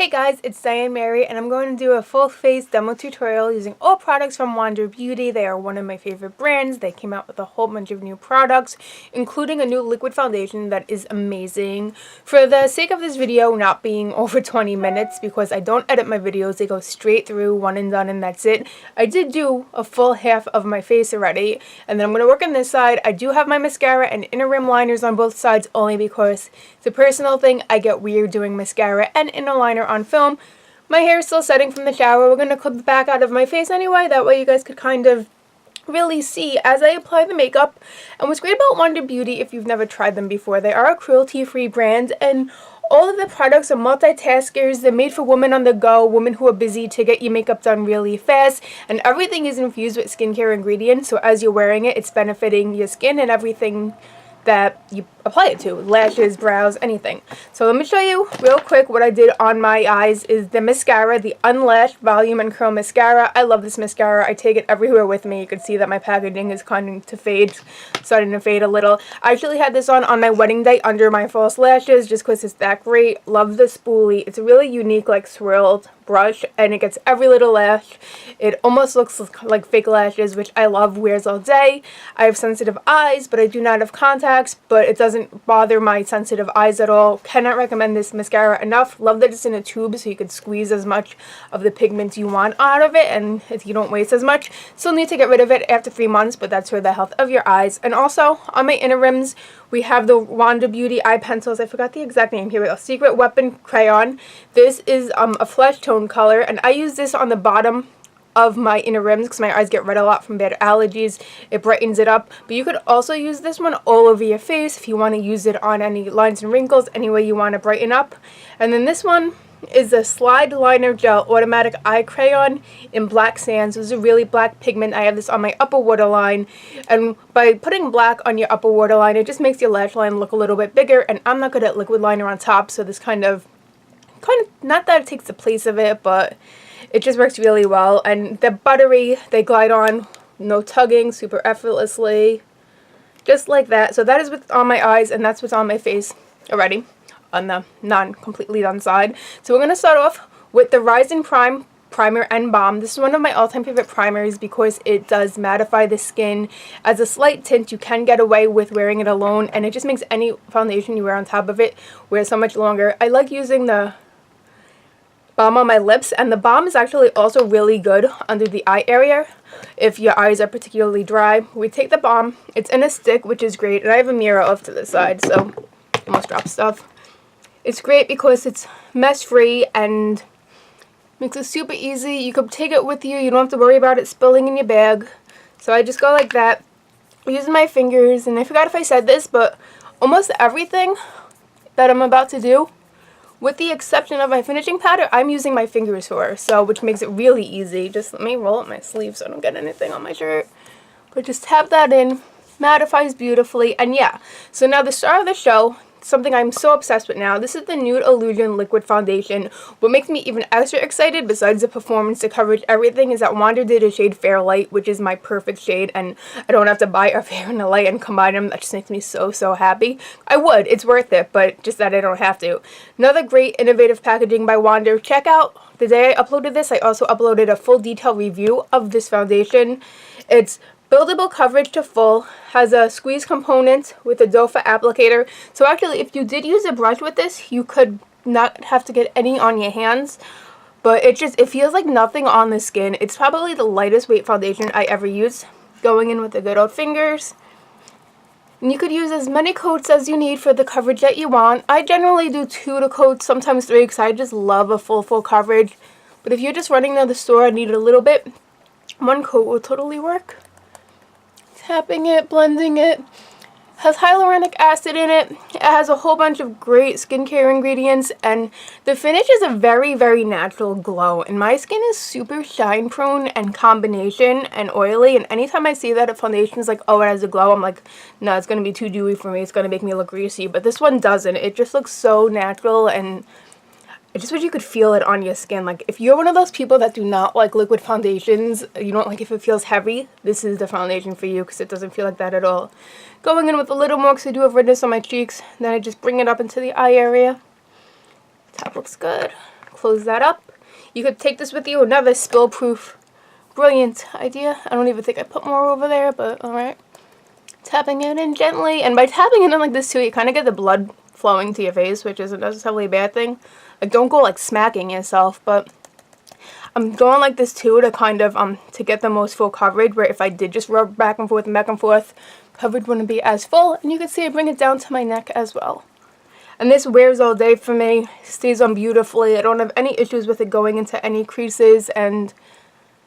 Hey guys, it's Diane Mary and I'm going to do a full face demo tutorial using all products from Wander Beauty. They are one of my favorite brands. They came out with a whole bunch of new products, including a new liquid foundation that is amazing. For the sake of this video not being over 20 minutes, because I don't edit my videos, they go straight through, one and done, and that's it. I did do a full half of my face already, and then I'm going to work on this side. I do have my mascara and inner rim liners on both sides only because it's a personal thing. I get weird doing mascara and inner liner on film. My hair is still setting from the shower. We're going to clip the back out of my face anyway. That way you guys could kind of really see as I apply the makeup. And what's great about Wander Beauty, if you've never tried them before, they are a cruelty-free brand, and all of the products are multitaskers. They're made for women on the go, women who are busy to get your makeup done really fast, and everything is infused with skincare ingredients, so as you're wearing it, it's benefiting your skin and everything that you apply it to, lashes, brows, anything. So let me show you real quick what I did on my eyes. Is the mascara, the Unlashed Volume and Curl Mascara. I love this mascara. I take it everywhere with me. You can see that my packaging is starting to fade a little. I actually had this on my wedding day under my false lashes just because it's that great. Love the spoolie. It's a really unique, like, swirled brush, and it gets every little lash. It almost looks like fake lashes, which I love, wears all day. I have sensitive eyes, but I do not have contacts, but it doesn't bother my sensitive eyes at all. Cannot recommend this mascara enough. Love that it's in a tube so you could squeeze as much of the pigment you want out of it, and if you don't waste as much. Still need to get rid of it after 3 months, but that's for the health of your eyes. And also on my inner rims, we have the Wander Beauty eye pencils. I forgot the exact name here. A Secret Weapon Crayon. This is a flesh tone color, and I use this on the bottom of my inner rims because my eyes get red a lot from bad allergies. It brightens it up, but you could also use this one all over your face if you want to use it on any lines and wrinkles, any way you want to brighten up. And then this one is a Slide Liner Gel Automatic Eye Crayon in Black Sands. This is a really black pigment. I have this on my upper waterline, and by putting black on your upper waterline, it just makes your lash line look a little bit bigger, and I'm not good at liquid liner on top, so this kind of, not that it takes the place of it, but it just works really well. And they're buttery, they glide on, no tugging, super effortlessly, just like that. So that is what's on my eyes, and that's what's on my face already on the non-completely done side. So we're going to start off with the Rise and Prime Primer and Balm. This is one of my all-time favorite primers because it does mattify the skin. As a slight tint, you can get away with wearing it alone, and it just makes any foundation you wear on top of it wear so much longer. I like using the Balm on my lips, and the Balm is actually also really good under the eye area if your eyes are particularly dry. We take the Balm, it's in a stick, which is great, and I have a mirror off to the side, so I almost dropped stuff. It's great because it's mess free and makes it super easy. You could take it with you, you don't have to worry about it spilling in your bag. So I just go like that, using my fingers, and I forgot if I said this, but almost everything that I'm about to do, with the exception of my finishing powder, I'm using my fingers for, so which makes it really easy. Just let me roll up my sleeve so I don't get anything on my shirt. But just tap that in, mattifies beautifully, and yeah. So now the star of the show, something I'm so obsessed with now. This is the Nude Illusion Liquid Foundation. What makes me even extra excited, besides the performance, the coverage, everything, is that Wander did a shade Fair Light, which is my perfect shade, and I don't have to buy a Fair and a Light and combine them. That just makes me so, so happy. I would. It's worth it, but just that I don't have to. Another great innovative packaging by Wander. Check out, the day I uploaded this, I also uploaded a full detailed review of this foundation. It's buildable coverage to full, has a squeeze component with a dofa applicator. So actually, if you did use a brush with this, you could not have to get any on your hands. But it feels like nothing on the skin. It's probably the lightest weight foundation I ever used. Going in with the good old fingers. And you could use as many coats as you need for the coverage that you want. I generally do 2 coats, sometimes 3, because I just love a full coverage. But if you're just running to the store and need a little bit, 1 coat will totally work. Tapping it, blending it. Has hyaluronic acid in it. It has a whole bunch of great skincare ingredients, and the finish is a very, very natural glow. And my skin is super shine prone and combination and oily, and anytime I see that a foundation is like, oh, it has a glow, I'm like, no, it's going to be too dewy for me. It's going to make me look greasy. But this one doesn't. It just looks so natural, and I just wish you could feel it on your skin. Like, if you're one of those people that do not like liquid foundations, you don't like if it feels heavy, this is the foundation for you because it doesn't feel like that at all. Going in with a little more because I do have redness on my cheeks. Then I just bring it up into the eye area. Top looks good. Close that up. You could take this with you, another spill-proof, brilliant idea. I don't even think I put more over there, but alright. Tapping it in gently, and by tapping it in like this too, you kind of get the blood flowing to your face, which isn't necessarily a bad thing. Like, don't go like smacking yourself, but I'm going like this too to kind of, to get the most full coverage, where if I did just rub back and forth, coverage wouldn't be as full, and you can see I bring it down to my neck as well. And this wears all day for me, stays on beautifully. I don't have any issues with it going into any creases and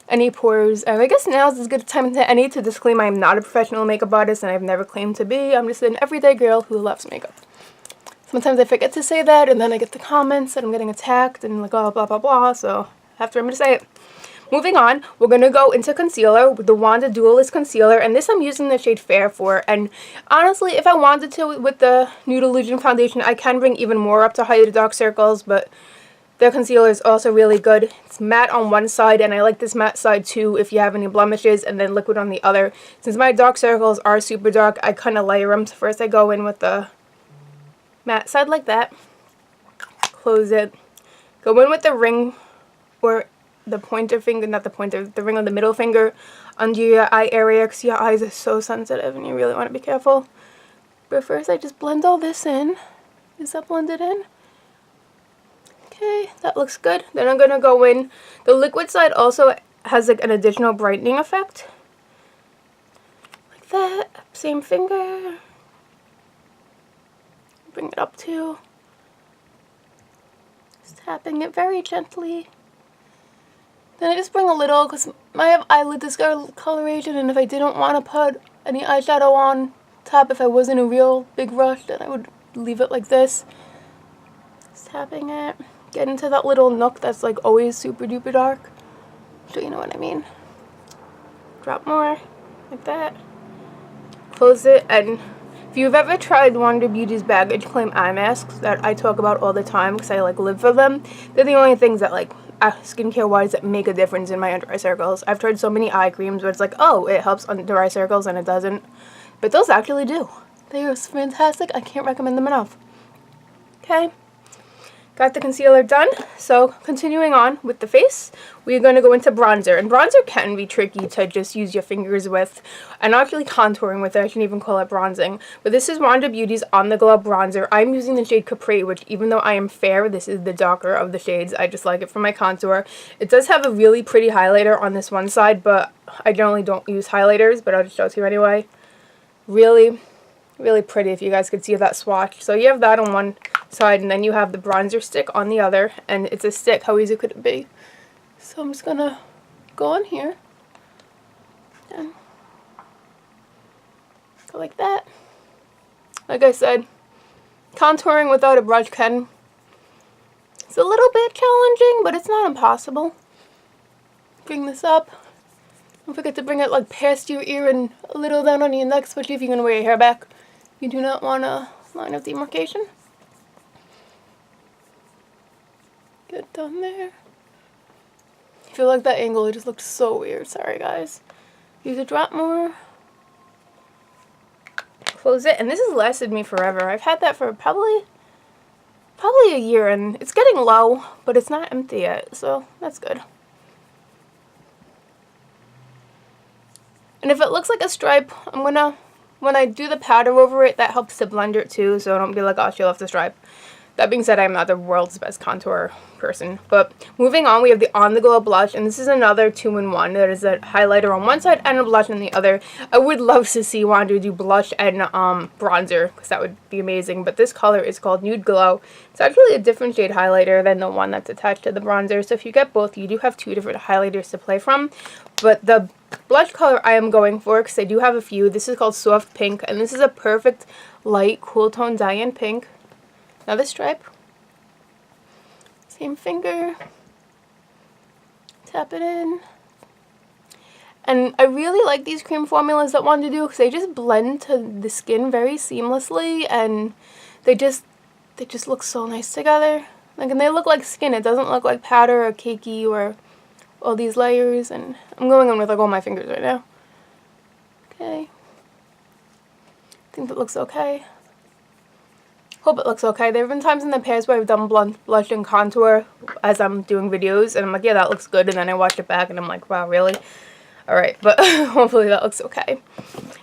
any pores. And I guess now is as good a time as any to disclaim I'm not a professional makeup artist, and I've never claimed to be. I'm just an everyday girl who loves makeup. Sometimes I forget to say that, and then I get the comments that I'm getting attacked and like, oh, blah, blah, blah, so after I'm going to say it. Moving on, we're going to go into concealer with the Dualist concealer, and this I'm using the shade Fair for, and honestly, if I wanted to with the Nude Illusion foundation, I can bring even more up to hide the dark circles, but the concealer is also really good. It's matte on one side, and I like this matte side too if you have any blemishes, and then liquid on the other. Since my dark circles are super dark, I kind of layer them. So first I go in with the matte side like that, close it, go in with the ring, or the pointer finger, not the pointer, the ring on the middle finger under your eye area, because your eyes are so sensitive and you really want to be careful. But first I just blend all this in. Is that blended in? Okay, that looks good. Then I'm going to go in. The liquid side also has like an additional brightening effect. Like that. Same finger. Bring it up too. Just tapping it very gently. Then I just bring a little, because my eyelid discoloration, and if I didn't want to put any eyeshadow on top, if I was in a real big rush, then I would leave it like this. Just tapping it. Get into that little nook that's like always super duper dark. So you know what I mean. Drop more, like that. Close it, and if you've ever tried Wander Beauty's baggage claim eye masks that I talk about all the time because I like live for them, they're the only things that like skincare wise that make a difference in my under eye circles. I've tried so many eye creams where it's like, oh, it helps under eye circles, and it doesn't. But those actually do. They are fantastic. I can't recommend them enough. Okay. Got the concealer done, so continuing on with the face, we're going to go into bronzer. And bronzer can be tricky to just use your fingers with, and actually contouring with it. I shouldn't even call it bronzing. But this is Wander Beauty's On The Glow bronzer. I'm using the shade Capri, which even though I am fair, this is the darker of the shades. I just like it for my contour. It does have a really pretty highlighter on this one side, but I generally don't use highlighters, but I'll just show it to you anyway. Really, really pretty if you guys could see that swatch. So you have that on one side, and then you have the bronzer stick on the other, and it's a stick. How easy could it be? So I'm just gonna go on here and go like that. Like I said, contouring without a brush it's a little bit challenging, but it's not impossible. Bring this up. Don't forget to bring it like past your ear and a little down on your neck, especially if you're gonna wear your hair back. You do not want a line of demarcation. Get done there. I feel like that angle, it just looked so weird. Sorry guys. Use a drop more. Close it. And this has lasted me forever. I've had that for probably a year, and it's getting low, but it's not empty yet, so that's good. And if it looks like a stripe, I'm gonna, when I do the powder over it, that helps to blend it too, so don't be like, oh, she left the stripe. That being said, I'm not the world's best contour person. But moving on, we have the On The Glow blush, and this is another 2-in-1. There is a highlighter on one side and a blush on the other. I would love to see Wander do blush and bronzer, because that would be amazing. But this color is called Nude Glow. It's actually a different shade highlighter than the one that's attached to the bronzer. So if you get both, you do have two different highlighters to play from. But the blush color I am going for, because I do have a few, this is called Soft Pink, and this is a perfect light, cool tone Diane pink. Another stripe. Same finger. Tap it in. And I really like these cream formulas that Wander do because they just blend to the skin very seamlessly, and they just look so nice together. Like, and they look like skin. It doesn't look like powder or cakey or all these layers. And I'm going in with like all my fingers right now. Okay. I think that looks okay. Hope it looks okay. There have been times in the past where I've done blush and contour as I'm doing videos, and I'm like, yeah, that looks good, and then I watch it back, and I'm like, wow, really? Alright, but hopefully that looks okay.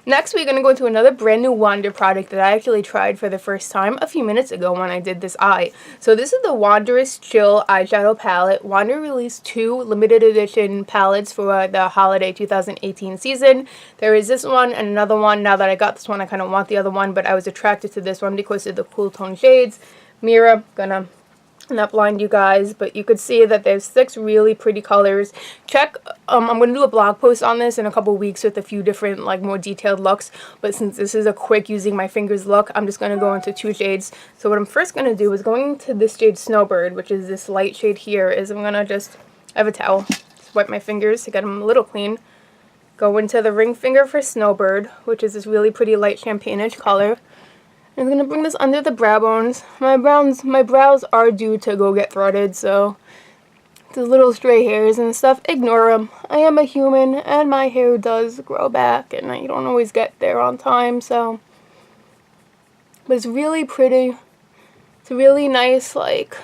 Next, we're going to go into another brand new Wander product that I actually tried for the first time a few minutes ago when I did this eye. So this is the Wanderess Chill Eyeshadow Palette. Wander released 2 limited edition palettes for the holiday 2018 season. There is this one and another one. Now that I got this one, I kind of want the other one, but I was attracted to this one because of the cool tone shades. Mirror, gonna not blind you guys, but you could see that there's 6 really pretty colors. Check, I'm going to do a blog post on this in a couple weeks with a few different, like, more detailed looks, but since this is a quick using my fingers look, I'm just going to go into 2 shades. So what I'm first going to do is going into this shade Snowbird, which is this light shade here, is I'm going to just, I have a towel, just wipe my fingers to get them a little clean. Go into the ring finger for Snowbird, which is this really pretty light champagne-ish color. I'm going to bring this under the brow bones. My brows are due to go get threaded, so the little stray hairs and stuff, ignore them. I am a human, and my hair does grow back, and I don't always get there on time, so. But it's really pretty. It's a really nice, like,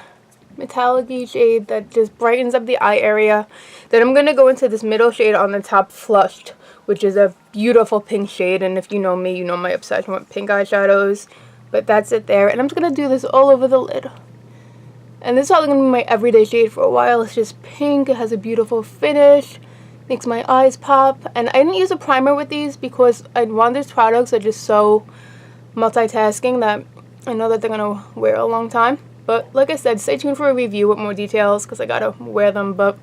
metallic-y shade that just brightens up the eye area. Then I'm going to go into this middle shade on the top, Flushed, which is a beautiful pink shade, and if you know me, you know my obsession with pink eyeshadows. But that's it there, and I'm just going to do this all over the lid. And this is probably going to be my everyday shade for a while. It's just pink, it has a beautiful finish, makes my eyes pop. And I didn't use a primer with these because Wander's products are just so multitasking that I know that they're going to wear a long time. But like I said, stay tuned for a review with more details because I got to wear them. But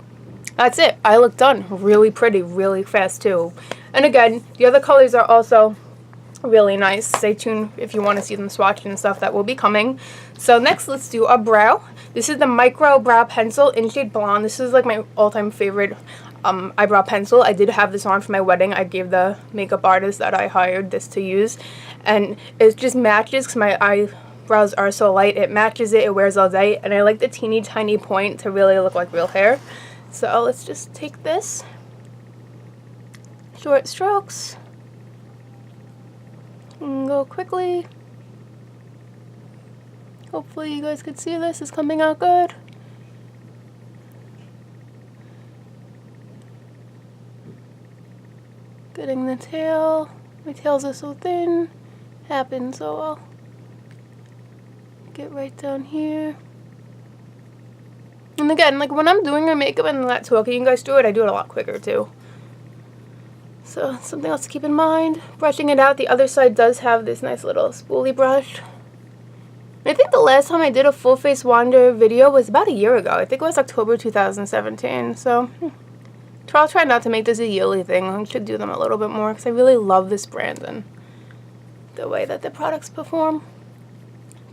that's it. I look done. Really pretty, really fast too. And again, the other colors are also really nice. Stay tuned if you want to see them swatched and stuff. That will be coming. So next, let's do a brow. This is the Micro Brow Pencil in shade Blonde. This is like my all-time favorite eyebrow pencil. I did have this on for my wedding. I gave the makeup artist that I hired this to use, and it just matches because my eyebrows are so light. It matches it wears all day, and I like the teeny tiny point to really look like real hair. So let's just take this, short strokes, and go quickly. Hopefully you guys could see this is coming out good. Getting the tail. My tails are so thin. Happens, so I'll get right down here. And again, like when I'm doing my makeup and not talking you guys through it, I do it a lot quicker too. So something else to keep in mind. Brushing it out, the other side does have this nice little spoolie brush. I think the last time I did a full face Wander video was about a year ago. I think it was October 2017. So I'll try not to make this a yearly thing. I should do them a little bit more because I really love this brand and the way that the products perform.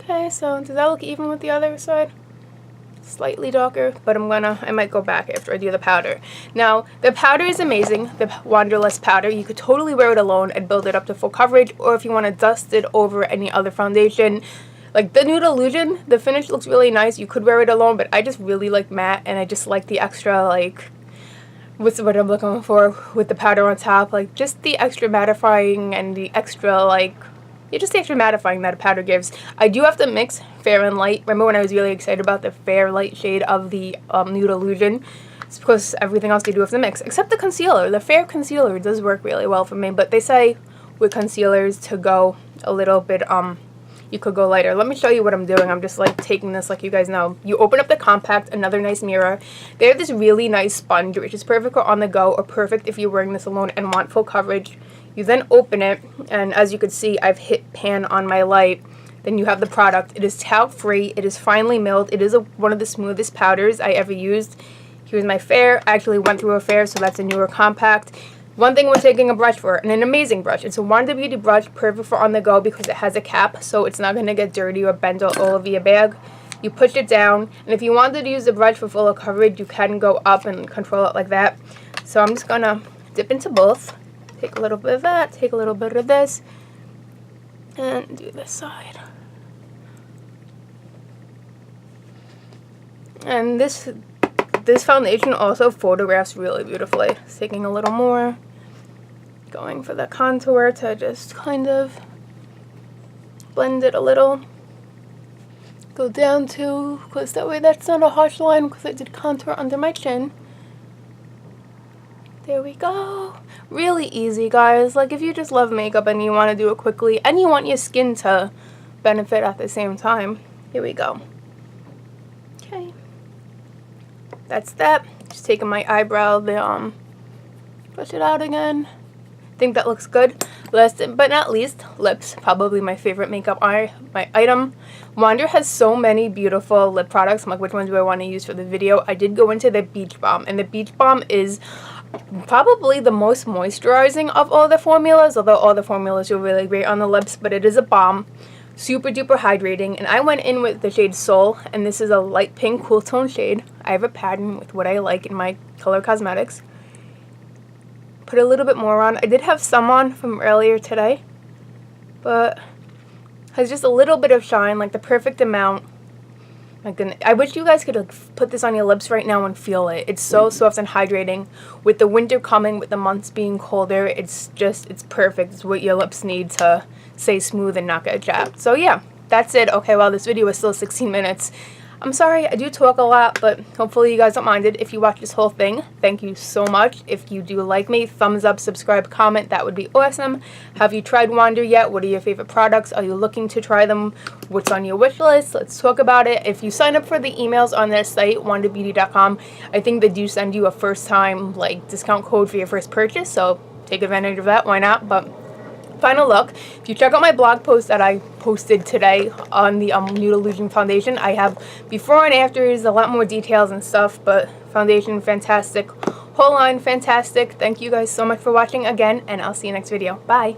Okay, so does that look even with the other side? Slightly darker, but I might go back after I do the powder. Now, the powder is amazing, the Wanderlust powder. You could totally wear it alone and build it up to full coverage, or if you want to dust it over any other foundation. Like the Nude Illusion, the finish looks really nice. You could wear it alone, but I just really like matte, and I just like the extra, like, what's the word I'm looking for, with the powder on top. Like, just the extra mattifying and the extra, like, yeah, just the extra mattifying that a powder gives. I do have to mix fair and light. Remember when I was really excited about the fair light shade of the Nude Illusion? It's because everything else you do have to mix, except the concealer. The fair concealer does work really well for me, but they say with concealers to go a little bit, you could go lighter. Let me show you what I'm doing. I'm just like taking this, like you guys know. You open up the compact, another nice mirror. They have this really nice sponge, which is perfect for on the go or perfect if you're wearing this alone and want full coverage. You then open it, and as you can see, I've hit pan on my light. Then you have the product. It is talc free. It is finely milled. It is one of the smoothest powders I ever used. Here's my fair. I actually went through a fair, so that's a newer compact. One thing we're taking a brush for, and an amazing brush. It's a Wander Beauty brush, perfect for on the go because it has a cap, so it's not going to get dirty or bend all over your bag. You push it down, and if you wanted to use the brush for fuller coverage, you can go up and control it like that. So I'm just going to dip into both. Take a little bit of that, take a little bit of this, and do this side. And this foundation also photographs really beautifully. Just taking a little more. Going for the contour to just kind of blend it a little. go down to, because that way that's not a harsh line because I did contour under my chin. There we go. Really easy, guys. Like, if you just love makeup and you want to do it quickly and you want your skin to benefit at the same time, here we go. Okay. That's that. Just taking my eyebrow, push it out again. I think that looks good. Last but not least, lips. Probably my favorite makeup item. Wander has so many beautiful lip products. I'm like, which ones do I want to use for the video? I did go into the Beach Balm, and the Beach Balm is probably the most moisturizing of all the formulas, although all the formulas are really great on the lips, but it is a balm. Super duper hydrating, and I went in with the shade Soul, and this is a light pink cool tone shade. I have a pattern with what I like in my color cosmetics. Put a little bit more on. I did have some on from earlier today, but has just a little bit of shine, like the perfect amount. My goodness, I wish you guys could like, put this on your lips right now and feel it. It's so soft and hydrating. With the winter coming, with the months being colder, it's perfect. It's what your lips need to stay smooth and not get chapped. So yeah, that's it. Okay, well, this video is still 16 minutes. I'm sorry, I do talk a lot, but hopefully you guys don't mind it. If you watch this whole thing, thank you so much. If you do like me, thumbs up, subscribe, comment, that would be awesome. Have you tried Wander yet? What are your favorite products? Are you looking to try them? What's on your wish list? Let's talk about it. If you sign up for the emails on their site, wanderbeauty.com, I think they do send you a first time like discount code for your first purchase, so take advantage of that. Why not? But final look, if you check out my blog post that I posted today on the Nude Illusion foundation, I have before and afters, a lot more details and stuff, but foundation fantastic, whole line fantastic. Thank you guys so much for watching again, and I'll see you next video. Bye.